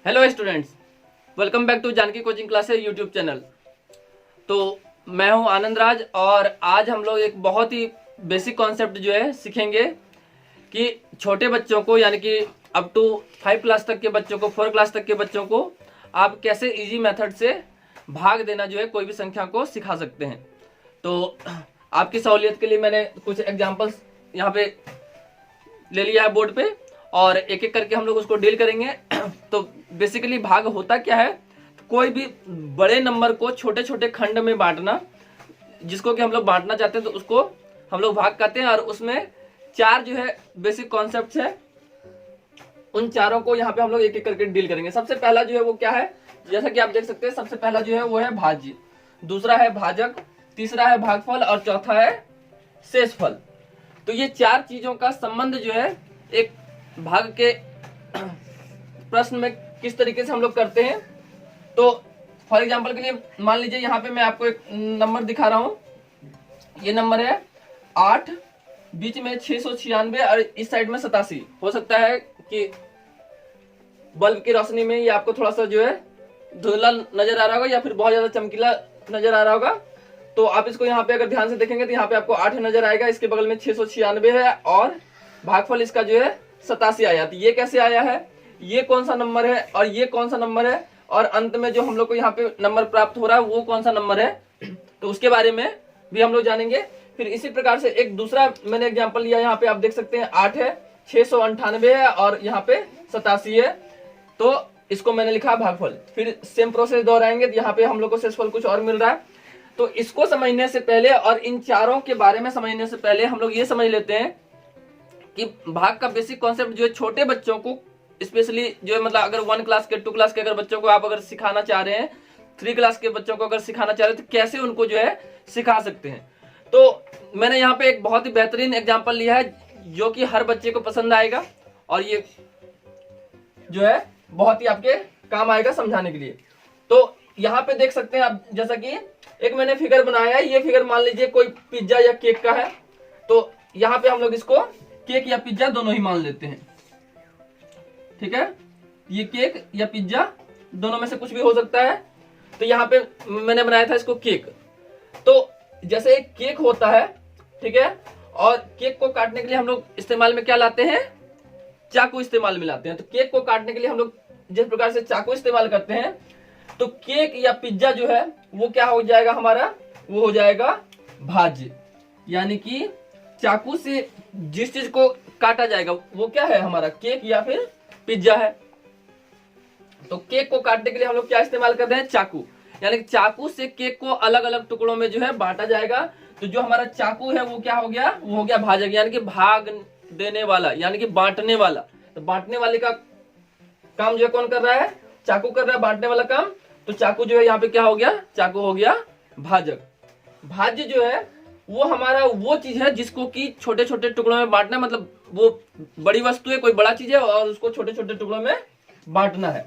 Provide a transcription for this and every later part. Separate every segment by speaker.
Speaker 1: Hello students, welcome back to Janki coaching classes YouTube channel. तो मैं हूं आनंद राज और आज हम लोग एक बहुत ही बेसिक कॉन्सेप्ट जो है सीखेंगे कि छोटे बच्चों को यानी कि अप टू 5 क्लास तक के बच्चों को 4 क्लास तक के बच्चों को आप कैसे इजी मेथड से भाग देना जो है कोई भी संख्या को सिखा सकते हैं। तो आपकी सहूलियत के लिए मैंने कुछ एग्जाम्पल्स यहाँ पे ले लिया है बोर्ड पे और एक एक करके हम लोग उसको डील करेंगे। तो बेसिकली भाग होता क्या है, कोई भी बड़े नंबर को छोटे छोटे खंड में बांटना, जिसको कि हम लोग बांटना चाहते हैं तो उसको हम लोग भाग कहते हैं। और उसमें चार जो है बेसिक कॉन्सेप्ट्स है, उन चारों को यहाँ पे हम लोग एक एक करके डील करेंगे। सबसे पहला जो है वो क्या है, जैसा कि आप देख सकते हैं, सबसे पहला जो है वो है भाज्य, दूसरा है भाजक, तीसरा है भागफल और चौथा है शेषफल। तो ये चार चीजों का संबंध जो है एक भाग के प्रश्न में किस तरीके से हम लोग करते हैं। तो फॉर एग्जांपल के लिए मान लीजिए यहाँ पे मैं आपको एक नंबर दिखा रहा हूँ। ये नंबर है 8, बीच में 696 और इस साइड में 87। हो सकता है कि बल्ब की रोशनी में ये आपको थोड़ा सा जो है धुंधला नजर आ रहा होगा या फिर बहुत ज्यादा चमकीला नजर आ रहा होगा। तो आप इसको यहाँ पे अगर ध्यान से देखेंगे तो यहाँ पे आपको 8 नजर आएगा, इसके बगल में 696 है और भागफल इसका जो है 87 आया। तो ये कैसे आया है, ये कौन सा नंबर है और ये कौन सा नंबर है, और अंत में जो हम लोग को यहाँ पे नंबर प्राप्त हो रहा है वो कौन सा नंबर है, तो उसके बारे में भी हम लोग जानेंगे। फिर इसी प्रकार से एक दूसरा मैंने एग्जाम्पल लिया, यहाँ पे आप देख सकते हैं 8 है, 698 है और यहाँ पे 87 है, तो इसको मैंने लिखा भागफल। फिर सेम प्रोसेस दोहराएंगे, यहाँ पे हम लोग को शेषफल कुछ और मिल रहा है। तो इसको समझने से पहले और इन चारों के बारे में समझने से पहले हम लोग ये समझ लेते हैं कि भाग का बेसिक कॉन्सेप्ट जो है छोटे बच्चों को, स्पेशली जो है मतलब अगर 1 क्लास के 2 क्लास के अगर बच्चों को आप अगर सिखाना चाह रहे हैं, 3 क्लास के बच्चों को अगर सिखाना चाह रहे हैं तो कैसे उनको जो है सिखा सकते हैं। तो मैंने यहाँ पे एक बहुत ही बेहतरीन एग्जाम्पल लिया है जो कि हर बच्चे को पसंद आएगा और ये जो है बहुत ही आपके काम आएगा समझाने के लिए। तो यहाँ पे देख सकते हैं आप, जैसा कि एक मैंने फिगर बनाया है, ये फिगर मान लीजिए कोई पिज्जा या केक का है। तो यहाँ पे हम लोग इसको केक या पिज्जा दोनों ही मान लेते हैं, ठीक है। ये केक या पिज्जा दोनों में से कुछ भी हो सकता है। तो यहाँ पे मैंने बनाया था इसको केक। तो जैसे एक केक होता है, ठीक है, और केक को काटने के लिए हम लोग इस्तेमाल में क्या लाते हैं, चाकू इस्तेमाल में लाते हैं। तो केक को काटने के लिए हम लोग जिस प्रकार से चाकू इस्तेमाल करते हैं, तो केक या पिज्जा जो है वो क्या हो जाएगा हमारा, वो हो जाएगा भाज्य। यानी कि चाकू से जिस चीज को काटा जाएगा वो क्या है हमारा, केक या फिर पिज्जा है। तो केक को काटने के लिए हम लोग क्या इस्तेमाल कर रहे हैं, चाकू। यानी कि चाकू से केक को अलग अलग टुकड़ों में जो है बांटा जाएगा। तो जो हमारा चाकू है वो क्या हो गया, वो हो गया भाजक, यानी कि भाग देने वाला, यानी कि बांटने वाला। तो बांटने वाले का काम जो है कौन कर रहा है, चाकू कर रहा है बांटने वाला काम। तो चाकू जो है यहाँ पे क्या हो गया, चाकू हो गया भाजक। भाज्य जो है वो हमारा वो चीज है जिसको कि छोटे छोटे टुकड़ों में बांटना है, मतलब वो बड़ी वस्तु है, कोई बड़ा चीज है और उसको छोटे छोटे टुकड़ों में बांटना है।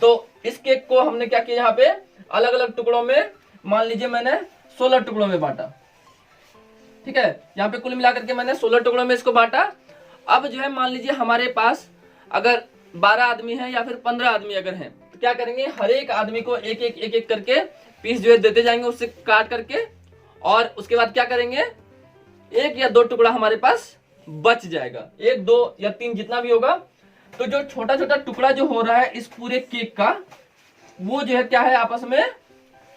Speaker 1: तो इस केक को हमने क्या किया, यहाँ पे अलग अलग टुकड़ों में, मान लीजिए मैंने 16 टुकड़ों में बांटा, ठीक है। यहाँ पे कुल मिलाकर के मैंने 16 टुकड़ों में इसको बांटा। अब जो है मान लीजिए हमारे पास अगर 12 आदमी है या फिर 15 आदमी अगर हैं, तो क्या करेंगे, हर एक आदमी को एक एक करके पीस जो है देते जाएंगे उससे काट करके, और उसके बाद क्या करेंगे, 1 या 2 टुकड़ा हमारे पास बच जाएगा, 1, 2 या 3 जितना भी होगा। तो जो छोटा छोटा टुकड़ा जो हो रहा है इस पूरे केक का, वो जो है क्या है, आपस में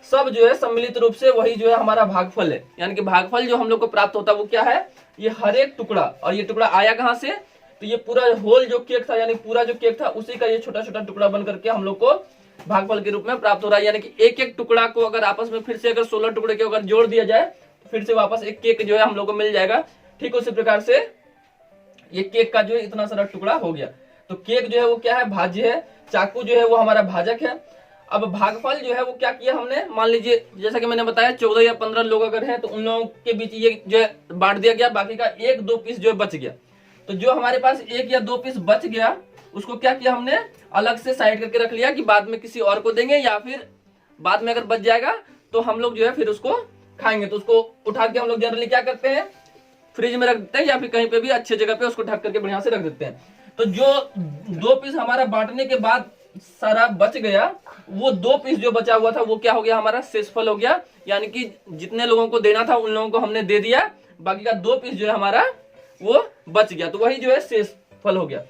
Speaker 1: सब जो है सम्मिलित रूप से वही जो है हमारा भागफल है। यानी कि भागफल जो हम लोग को प्राप्त होता है वो क्या है, ये हर एक टुकड़ा। और ये टुकड़ा आया कहां से, तो ये पूरा होल जो केक था, यानी पूरा जो केक था उसी का ये छोटा छोटा टुकड़ा बन करके हम लोग को भागफल के रूप में प्राप्त हो रहा है। यानी कि एक एक टुकड़ा को अगर आपस में फिर से अगर 16 टुकड़े के अगर जोड़ दिया जाए तो फिर से वापस एक केक जो है हम लोग को मिल जाएगा। ठीक उसी प्रकार से ये केक का जो है इतना सारा टुकड़ा हो गया। तो केक जो है वो क्या है, भाज्य है, चाकू जो है वो हमारा भाजक है। अब भागफल जो है वो क्या किया हमने, मान लीजिए जैसा कि मैंने बताया 14 या 15 लोग अगर हैं तो उन लोगों के बीच ये जो है बांट दिया गया, बाकी का 1-2 पीस जो है बच गया। तो जो हमारे पास 1 या 2 पीस बच गया उसको क्या किया हमने, अलग से साइड करके रख लिया कि बाद में किसी और को देंगे, या फिर बाद में अगर बच जाएगा तो हम लोग जो है फिर उसको खाएंगे। तो उसको उठा के हम लोग जनरली क्या करते हैं, फ्रिज में रख देते हैं या फिर कहीं पे भी अच्छी जगह पे उसको ढक करके बढ़िया से रख देते हैं। तो जो 2 पीस हमारा बांटने के बाद सारा बच गया, वो 2 पीस जो बचा हुआ था वो क्या हो गया, हमारा शेषफल हो गया। यानी कि जितने लोगों को देना था उन लोगों को हमने दे दिया, बाकी का 2 पीस जो है हमारा वो बच गया, तो वही जो है शेषफल हो गया।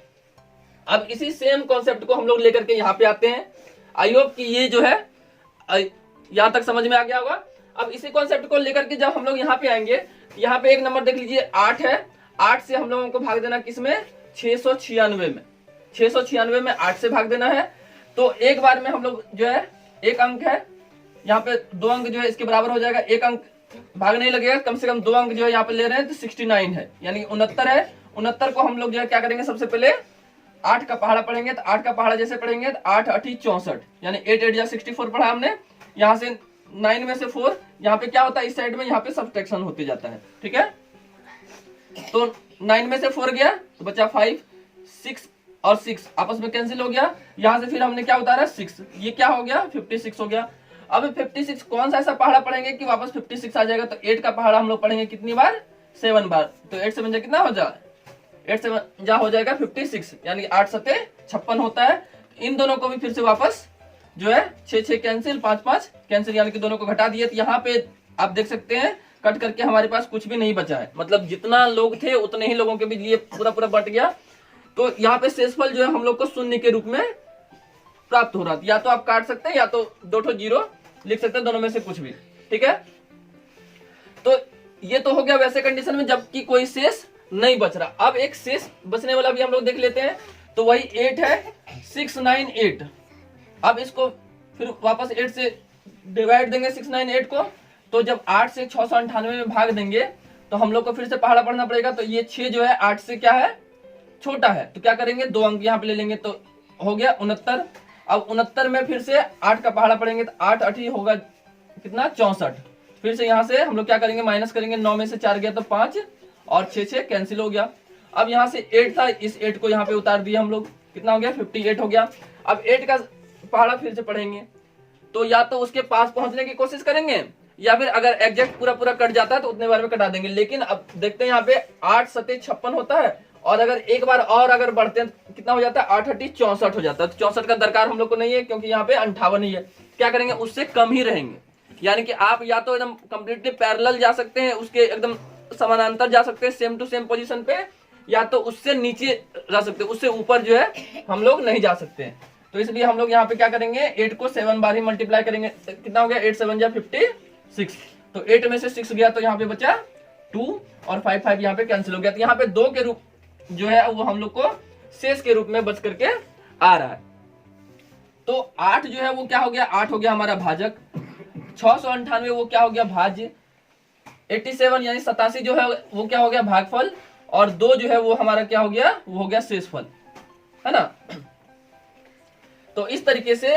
Speaker 1: अब इसी सेम कॉन्सेप्ट को हम लोग लेकर के यहाँ पे आते हैं। आई होप कि ये जो है यहां तक समझ में आ गया होगा। अब इसी कॉन्सेप्ट को लेकर के जब हम लोग यहाँ पे आएंगे, यहाँ पे एक नंबर देख लीजिए 8 है। 8 से हम लोगों को भाग देना किसमें, 696 में। 696 में 8 से भाग देना है। तो एक बार में हम लोग जो है एक अंक है, यहाँ पे 2 अंक जो है इसके बराबर हो जाएगा। एक अंक भाग नहीं लगेगा, कम से कम 2 अंक जो है यहाँ पे ले रहे हैं, तो 69 है, यानी 69 है। 69 को हम लोग जो है क्या करेंगे, सबसे पहले 8 का पहाड़ा पढ़ेंगे। तो 8 का पहाड़ा जैसे पढ़ेंगे तो 8 8 64, यानी 8 8 64 पढ़ा हमने। यहाँ से 9 में से 4, यहाँ पे क्या होता है, इस साइड में यहाँ पे सब्ट्रैक्शन होते जाता है, ठीक है। तो 9 में से 4 गया तो बचा 5, 6 और 6 आपस में कैंसिल हो गया। यहाँ से फिर हमने क्या उतारा, 6, ये क्या हो गया, 56 हो गया। अब 56 कौन सा ऐसा पहाड़ा पढ़ेंगे कि वापस 56 आ जाएगा, तो 8 का पहाड़ा हम लोग पढ़ेंगे कितनी बार, 7 बार। तो 8 7 जा कितना हो जाए, 8 7 जा हो जाएगा 56, यानी 8 7 56 होता है। इन दोनों को भी फिर से वापस जो है 6 6 कैंसिल, 5 5 कैंसिल, यानी कि दोनों को घटा दिए। तो यहाँ पे आप देख सकते हैं कट करके हमारे पास कुछ भी नहीं बचा है, मतलब जितना लोग थे उतने ही लोगों के बीच ये पूरा पूरा बट गया। तो यहाँ पे शेषफल जो है हम लोग को शून्य के रूप में प्राप्त हो रहा था। या तो आप काट सकते हैं या तो 2 जीरो लिख सकते हैं, दोनों में से कुछ भी, ठीक है। तो ये तो हो गया वैसे कंडीशन में जबकि कोई शेष नहीं बच रहा। अब एक शेष बचने वाला भी हम लोग देख लेते हैं, तो वही 8 है, 698। अब इसको फिर वापस 8 से डिवाइड देंगे 698 को, तो जब 8 से 698 में भाग देंगे तो हम लोग को फिर से पहाड़ा पढ़ना पड़ेगा। तो ये 6 जो है 8 से क्या है, छोटा है, तो क्या करेंगे, 2 अंक यहाँ पे ले लेंगे, तो हो गया 69। अब 69 में फिर से 8 का पहाड़ा पढ़ेंगे, तो 8 8 होगा कितना, 64। फिर से यहाँ से हम लोग क्या करेंगे, माइनस करेंगे, 9 में से 4 गया तो 5 और 6 6 कैंसिल हो गया। अब यहाँ से 8 था, इस 8 को यहाँ पे उतार दिया हम लोग, कितना हो गया, 58 हो गया। अब 8 का पहाड़ा फिर से पढ़ेंगे, तो या तो उसके पास पहुंचने की कोशिश करेंगे, या फिर अगर एग्जैक्ट पूरा पूरा कट जाता है तो उतने बार में कटा देंगे। लेकिन अब देखते हैं यहाँ पे 8 7 56 होता है, और अगर एक बार और अगर बढ़ते हैं कितना हो जाता है, 8 8 64 हो जाता है। तो 64 का दरकार हम लोग को नहीं है, क्योंकि यहाँ पे 58 ही है। क्या करेंगे, उससे कम ही रहेंगे। यानी कि आप या तो एकदम कंप्लीटली पैरेलल जा सकते हैं, उसके एकदम समानांतर जा सकते हैं, सेम टू सेम पोजीशन पे, या तो उससे नीचे जा सकते हैं, उससे ऊपर जो है हम लोग नहीं जा सकते हैं। तो इसलिए हम लोग यहाँ पे क्या करेंगे, 8 को 7 बार ही मल्टीप्लाई करेंगे, कितना हो गया, 8 7 जा 56। तो 8 में से 6 गया तो यहाँ पे बचा 2 और 5 5 यहाँ पे कैंसिल हो गया। तो यहाँ पे 2 के रूप जो है वो हम लोग को शेष के रूप में बच करके आ रहा है। तो 8 जो है वो क्या हो गया, 8 हो गया हमारा भाजक। 698 वो क्या हो गया, भाज्य। 87 यानी 87 जो है वो क्या हो गया, भागफल। और 2 जो है वो हमारा क्या हो गया, वो हो गया शेषफल, है ना। तो इस तरीके से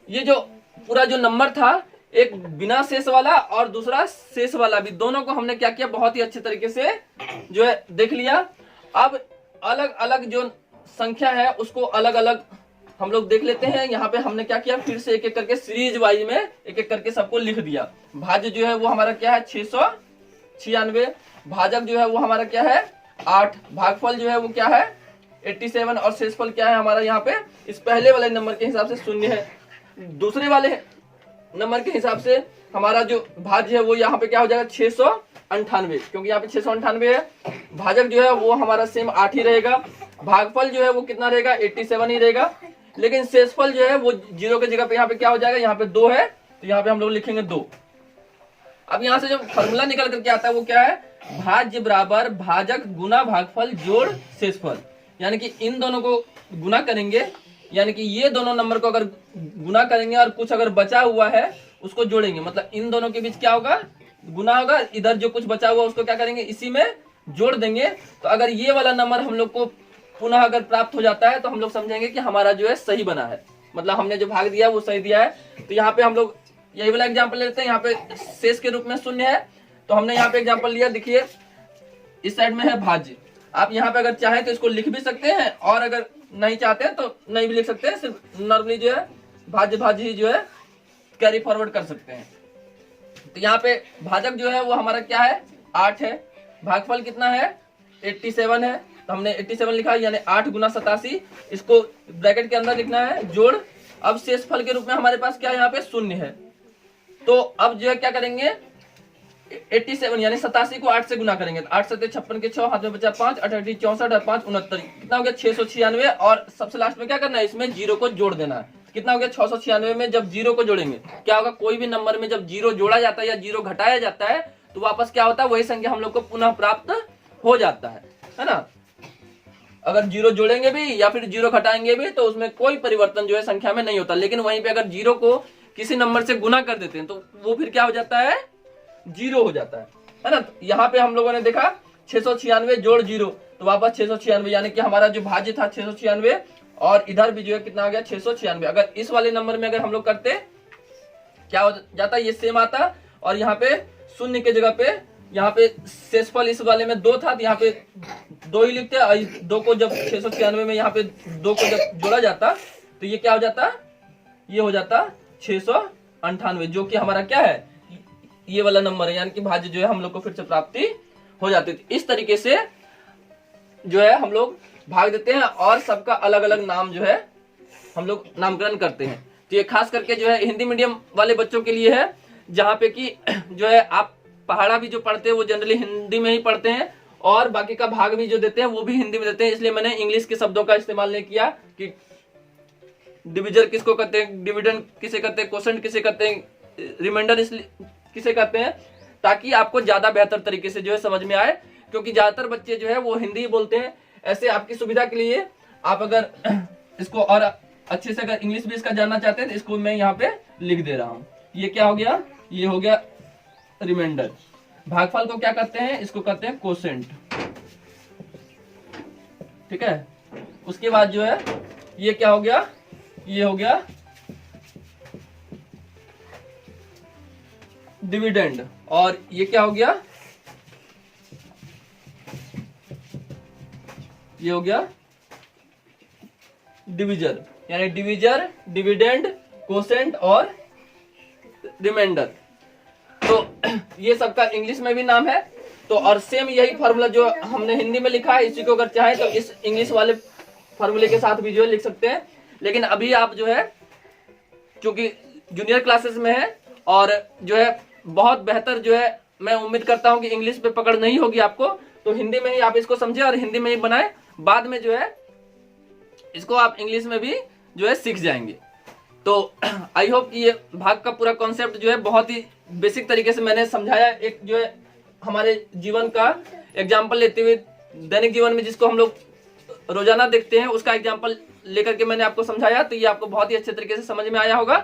Speaker 1: ये जो पूरा जो नंबर था, एक बिना शेष वाला और दूसरा शेष वाला भी, दोनों को हमने क्या किया, बहुत ही अच्छे तरीके से जो है देख लिया। अब अलग अलग जो संख्या है उसको अलग अलग हम लोग देख लेते हैं। यहाँ पे हमने क्या किया, फिर से एक एक करके सीरीज वाइज में एक एक करके सबको लिख दिया। भाज्य जो है वो हमारा क्या है, 696। भाजक जो है वो हमारा क्या है, 8। भागफल जो है वो क्या है, 87। और शेषफल क्या है हमारा, यहाँ पे इस पहले वाले नंबर के हिसाब से 0 है। दूसरे वाले नंबर के हिसाब से हमारा जो भाज्य है वो यहाँ पे क्या हो जाएगा, 698, क्योंकि यहाँ पे 698 है। भाजक जो है वो हमारा सेम 8 ही रहेगा। भागफल जो है वो कितना रहेगा, 87 ही रहेगा। लेकिन शेषफल जो है वो 0 के जगह पे यहाँ पे क्या हो जाएगा, यहाँ पे 2 है, तो यहाँ पे हम लोग लिखेंगे 2। अब यहाँ से जो फॉर्मूला निकल करके आता है वो क्या है, भाज्य बराबर भाजक गुना भागफल जोड़ शेषफल। यानी कि इन दोनों को गुना करेंगे, यानी कि ये दोनों नंबर को अगर गुना करेंगे और कुछ अगर बचा हुआ है उसको जोड़ेंगे, मतलब इन दोनों के बीच क्या होगा, गुना होगा। इधर जो कुछ बचा हुआ उसको क्या करेंगे, इसी में जोड़ देंगे। तो अगर ये वाला नंबर हम लोग को पुनः अगर प्राप्त हो जाता है तो हम लोग समझेंगे कि हमारा जो है सही बना है, मतलब हमने जो भाग दिया वो सही दिया है। तो यहाँ पे हम लोग यही वाला एग्जाम्पल लेते हैं। यहाँ पे शेष के रूप में 0 है, तो हमने यहाँ पे एग्जाम्पल लिया। देखिए इस साइड में है भाज्य। आप यहाँ पे अगर चाहे तो इसको लिख भी सकते हैं, और अगर नहीं चाहते हैं तो नहीं भी लिख सकते हैं, सिर्फ नॉर्मली जो है भाज्य भाज्य ही जो है कैरी फॉरवर्ड कर सकते हैं। तो यहाँ पे भाजक जो है वो हमारा क्या है, 8 है। भागफल कितना है, 87 है। तो हमने 87 लिखा, यानी 8 गुना 87, इसको ब्रैकेट के अंदर लिखना है जोड़। अब शेषफल के रूप में हमारे पास क्या यहाँ पे शून्य है, तो अब जो है क्या करेंगे 87 यानी 87 को 8 से गुना करेंगे, 8 7 56 के 6, हाथ में बचा 5, 8 8 64 और 5 69, कितना हो गया 696। और सबसे लास्ट में क्या करना है, इसमें जीरो को जोड़ देना है। कितना हो गया 696 में जब जीरो को जोड़ेंगे क्या होगा, कोई भी नंबर में जब जीरो जोड़ा जाता है या जीरो घटाया जाता है तो वापस क्या होता है, वही संख्या हम लोग को पुनः प्राप्त हो जाता है ना। अगर जीरो जोड़ेंगे भी या फिर जीरो घटाएंगे भी तो उसमें कोई परिवर्तन जो है संख्या में नहीं होता, लेकिन वहीं पे अगर जीरो को किसी नंबर से गुना कर देते हैं तो वो फिर क्या हो जाता है, जीरो हो जाता है ना। तो यहाँ पे हम लोगों ने देखा 696 जोड़ जीरो तो वापस 696, यानी कि हमारा जो भाज्य था 696 और इधर भी जो है कितना आ गया 696। अगर इस वाले नंबर में अगर हम लोग करते क्या हो जाता, ये सेम आता और यहाँ पे शून्य के जगह पे यहाँ पे शेषफल इस वाले में 2 था तो यहाँ पे 2 ही लिखते हैं। 2 को जब 696 में यहाँ पे 2 को जब जोड़ा जाता तो ये क्या हो जाता, ये हो जाता 698, जो कि हमारा क्या है, ये वाला नंबर है, यानी कि भाज्य जो है हम लोग को फिर से प्राप्ति हो जाती थी। इस तरीके से जो है हम लोग भाग देते हैं और सबका अलग अलग नाम जो है हम लोग नामकरण करते हैं। तो ये खास करके जो है हिंदी मीडियम वाले बच्चों के लिए है, जहाँ पे कि जो है आप पहाड़ा भी जो पढ़ते हैं वो जनरली हिंदी में ही पढ़ते हैं और बाकी का भाग भी जो देते हैं वो भी हिंदी में देते हैं, इसलिए मैंने इंग्लिश के शब्दों का इस्तेमाल नहीं किया कि डिविजन किसको कहते हैं, डिविडेंड किसे कहते हैं, क्वोशंट किसे कहते हैं, रिमाइंडर इसलिए किसे कहते हैं, ताकि आपको ज्यादा बेहतर तरीके से जो है समझ में आए, क्योंकि ज्यादातर बच्चे जो है वो हिंदी बोलते हैं। ऐसे आपकी सुविधा के लिए आप अगर इसको और अच्छे से अगर इंग्लिश भी इसका जानना चाहते हैं तो इसको मैं यहाँ पे लिख दे रहा हूँ। ये क्या हो गया, ये हो गया रिमाइंडर। भागफल को क्या कहते हैं, इसको कहते हैं क्वोशंट, ठीक है। उसके बाद जो है ये क्या हो गया, ये हो गया डिविडेंड, और ये क्या हो गया, ये हो गया डिविजर, यानी डिविजर, डिविडेंड, क्वोशंट और रिमाइंडर। तो ये सबका इंग्लिश में भी नाम है। तो और सेम यही फार्मूला जो हमने हिंदी में लिखा है इसी को अगर चाहे तो इस इंग्लिश वाले फार्मूले के साथ भी जो है लिख सकते हैं, लेकिन अभी आप जो है क्योंकि जूनियर क्लासेस में है और जो है बहुत बेहतर जो है, मैं उम्मीद करता हूं कि इंग्लिश पे पकड़ नहीं होगी आपको, तो हिंदी में ही आप इसको समझे और हिंदी में ही बनाए, बाद में जो है इसको आप इंग्लिश में भी जो है सीख जाएंगे। तो आई होप ये भाग का पूरा कॉन्सेप्ट जो है बहुत ही बेसिक तरीके से मैंने समझाया। एक जो है हमारे जीवन का एग्जाम्पल लेते हुए, दैनिक जीवन में जिसको हम लोग रोजाना देखते हैं उसका एग्जाम्पल लेकर के मैंने आपको समझाया, तो ये आपको बहुत ही अच्छे तरीके से समझ में आया होगा।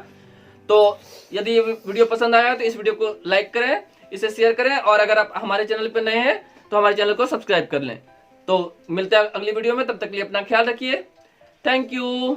Speaker 1: तो यदि ये वीडियो पसंद आया तो इस वीडियो को लाइक करें, इसे शेयर करें, और अगर आप हमारे चैनल पर नए हैं तो हमारे चैनल को सब्सक्राइब कर लें। तो मिलते हैं अगली वीडियो में, तब तक के लिए अपना ख्याल रखिए। Thank you.